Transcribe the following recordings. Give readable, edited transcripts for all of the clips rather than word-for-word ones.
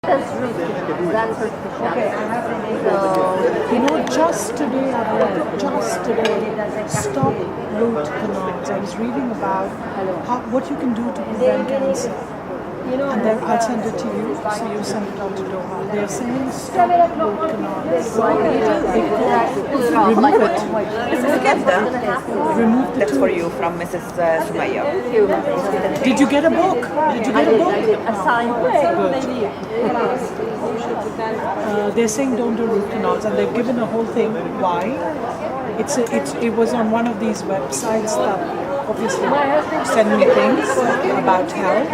That's root canals. That's her Okay, specialty. I have the name. So You know, just today I read, just today, stop root canals. I was reading about what you can do to prevent cancer. And then I'll send it to you, so you send it out to Doha. They're saying stop root canals. pull it off. Remove it. Remove the That's for tooth. you from Mrs. Sumaya. Thank you. Did you get a book? Did you I get a did. book? I did. A signed book. They're saying don't do root canals, and they've given a whole thing why. It was on one of these websites that obviously send me things about health,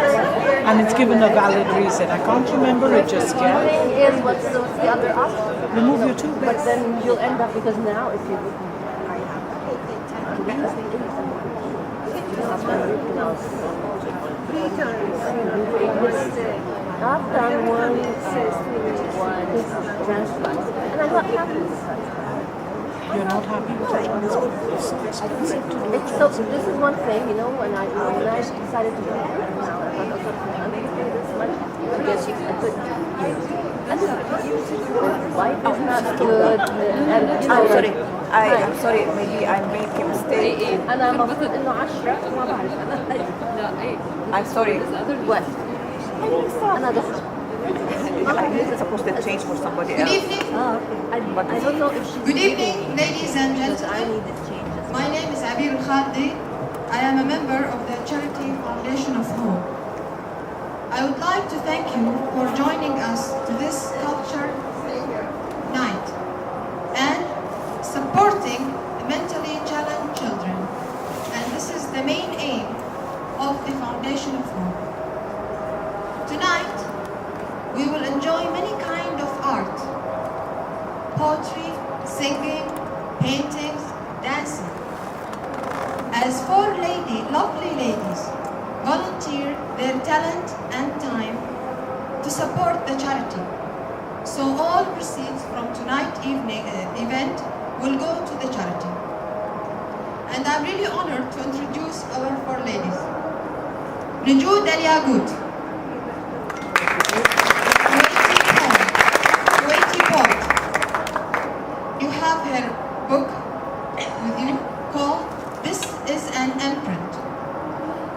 and it's given a valid reason. I can't remember it just yet. Thing is, what's the other option? Remove your tooth. But then you'll end up, because now if you I've done one transplant, and I'm not happy with that. You're not happy with that one? It's so expensive to do. It's so, this is one thing, you know, when I decided to do it now, I thought, okay, I'm going to pay this much to get a good and life is not good, and you know, I'm sorry. Right. I'm sorry. Maybe I make a mistake. أنا المفروض إنه 10 ما بعرف أنا I'm sorry. what أنا ضغط This is supposed to change for somebody Good else. evening. I don't know if she's Good evening, ladies and because I gentlemen. need it changes. My name is Abir Al-Khaddi. I am a member of the Charity Foundation of Hope. I would like to thank you for joining us to this culture night and supporting mentally challenged children. And this is the main aim of the Foundation of Hope. Tonight, we will enjoy many kinds of art: poetry, singing, paintings, dancing. As four lovely ladies volunteer their talent and time to support the charity. So all proceeds from tonight's event will go to the charity. And I'm really honored to introduce our four ladies. Nujood Al Yaqut, Kuwaiti poet. You have her book with you called This is an Imprint.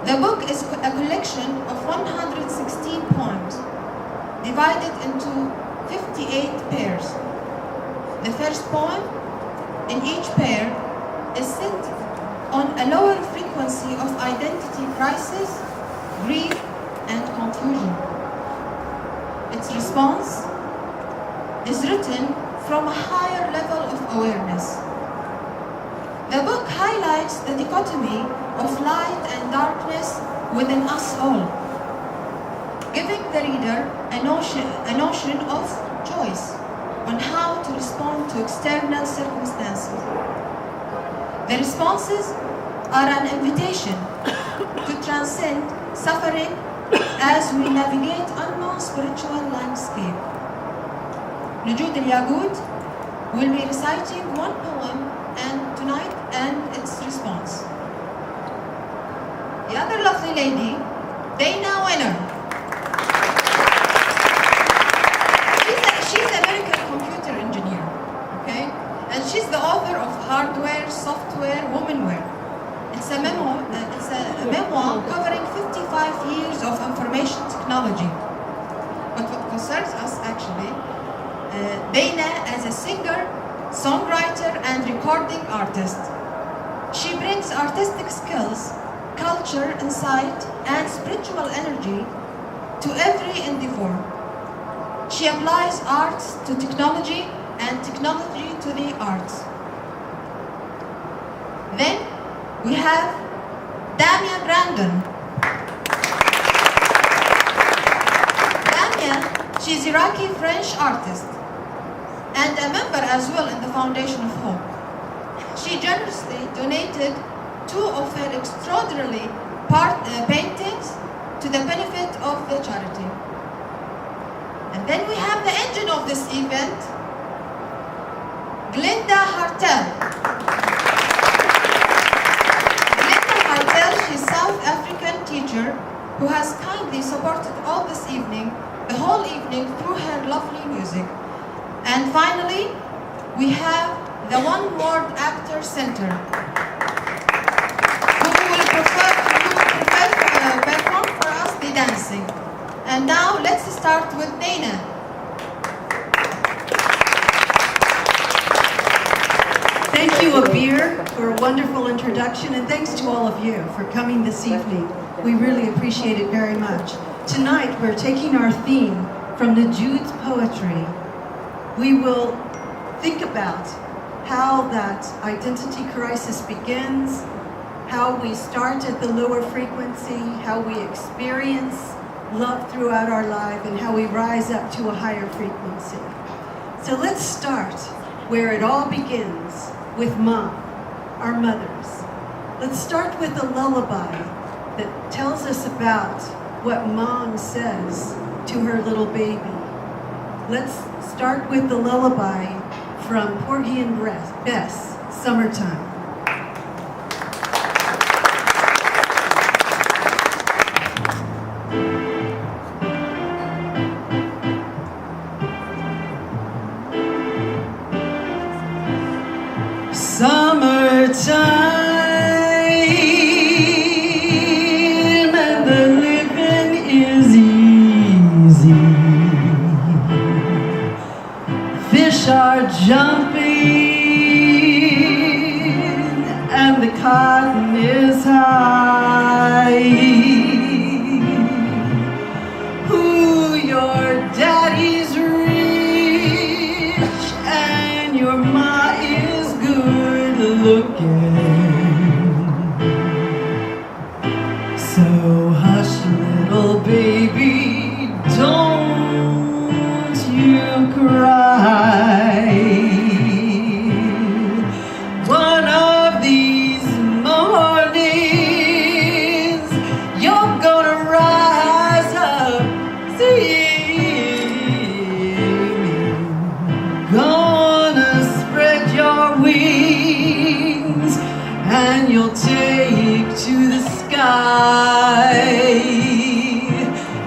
The book is a collection of 116 poems divided into 58 pairs. The first poem in each pair is set on a lower frequency of identity crisis, grief, and confusion. Its response is written from a higher level of awareness. The book highlights the dichotomy of light and darkness within us all, giving the reader a notion of choice on how to respond to external circumstances. The responses are an invitation to transcend suffering as we navigate unknown spiritual landscape. Nujood Al Yaqut will be reciting one poem tonight and its response. The other lovely lady, Dana Winner. She's an American computer engineer, okay? And she's the author of Hardware, Software, Womanware. It's a memoir covering 55 years of information technology. But what concerns us actually, Dana as a singer, songwriter, and recording artist. She brings artistic skills, culture, insight, and spiritual energy to every endeavor. She applies arts to technology and technology to the arts. Then we have Damia Brandon. Damia, she's Iraqi French artist and a member as well in the Foundation of Hope. She generously donated 2 of her extraordinary paintings to the benefit of the charity. And then we have the engine of this event, Glinda Hartel. Glinda Hartel, she's South African teacher who has kindly supported all this evening the whole evening through her lovely music. And finally, we have the One Word Actor Center, who will perform for us the dancing. And now let's start with Dana. Thank you, Abir, for a wonderful introduction, and thanks to all of you for coming this evening. We really appreciate it very much. Tonight, we're taking our theme from Nejud's poetry. We will think about how that identity crisis begins, how we start at the lower frequency, how we experience love throughout our life, and how we rise up to a higher frequency. So let's start where it all begins, with Mom, our mothers. Let's start with a lullaby that tells us about what Mom says to her little baby. Let's start with the lullaby from Porgy and Bess, Summertime. Summertime and the living is easy. Fish are jumping and the cotton is high. Ooh, your daddy's rich and your ma is good looking. So hush, little baby, don't you cry. One of these mornings, you're gonna rise up singing. Gonna spread your wings and you'll take to the sky.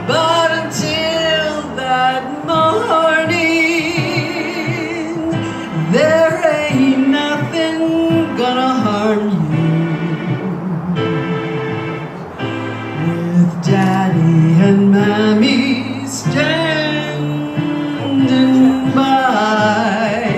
But until that morning, there ain't nothing gonna harm you. With Daddy and Mommy standing by.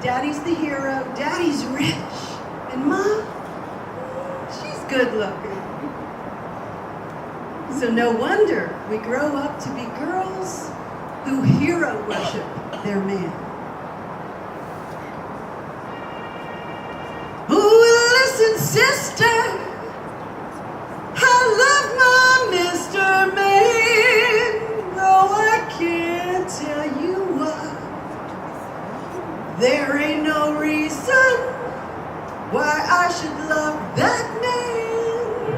Daddy's the hero, Daddy's rich, and Mom, she's good looking. So no wonder we grow up to be girls who hero worship their man. Ooh, listen, sister, I love my Mr. Man, though I can't tell you why. There ain't no reason why I should love that man.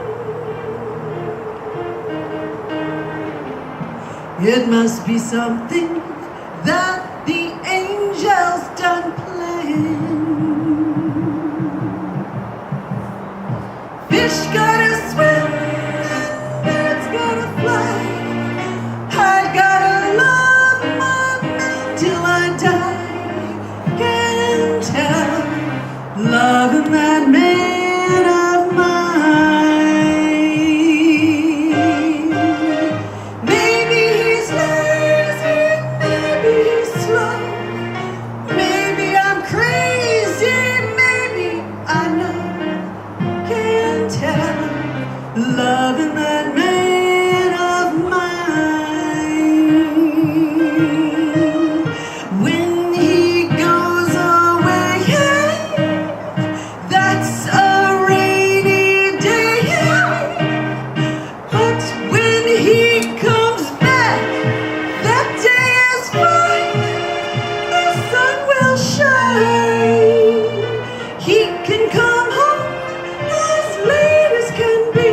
It must be something that the angels done planned. Fish got his loving that man of mine. When he goes away, that's a rainy day. But when he comes back, that day is fine. The sun will shine. He can come home as late as can be.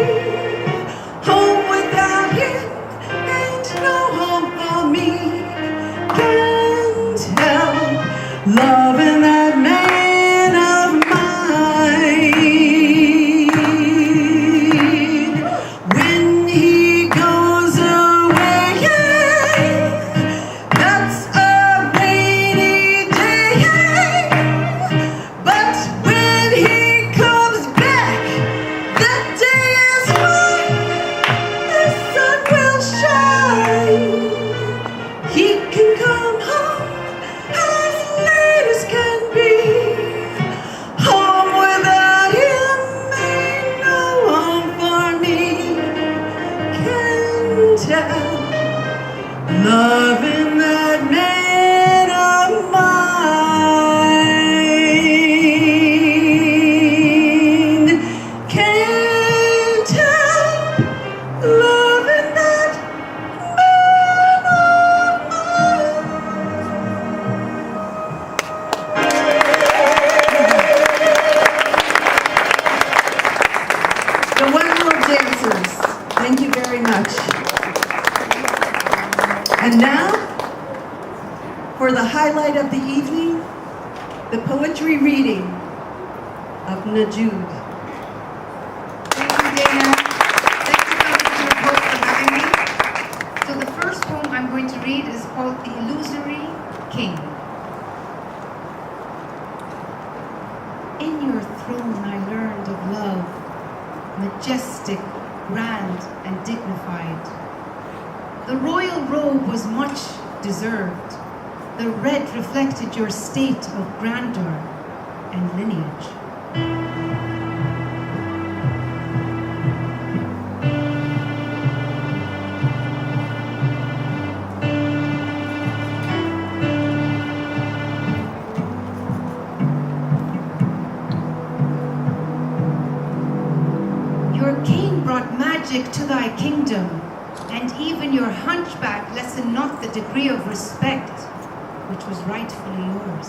Home without him ain't no home for me. Can't help loving that man of mine. When he goes away, that's a rainy day. But when he comes back, that day is fine. The sun will shine. He can come home as late as can be. Home without him ain't no home for me. Can't help loving that man of mine. Can't help loving that man of mine. The wonderful dancers, thank you very much. And now, for the highlight of the evening, the poetry reading of Najoud. Thank you, Dana. Thank you so much, your book, for having me. So the first poem I'm going to read is called The Illusory King. In your throne I learned of love, majestic, grand, and dignified. The royal robe was much deserved. The red reflected your state of grandeur and lineage. Your king brought magic to thy kingdom, and even your hunchback lessened not the degree of respect which was rightfully yours.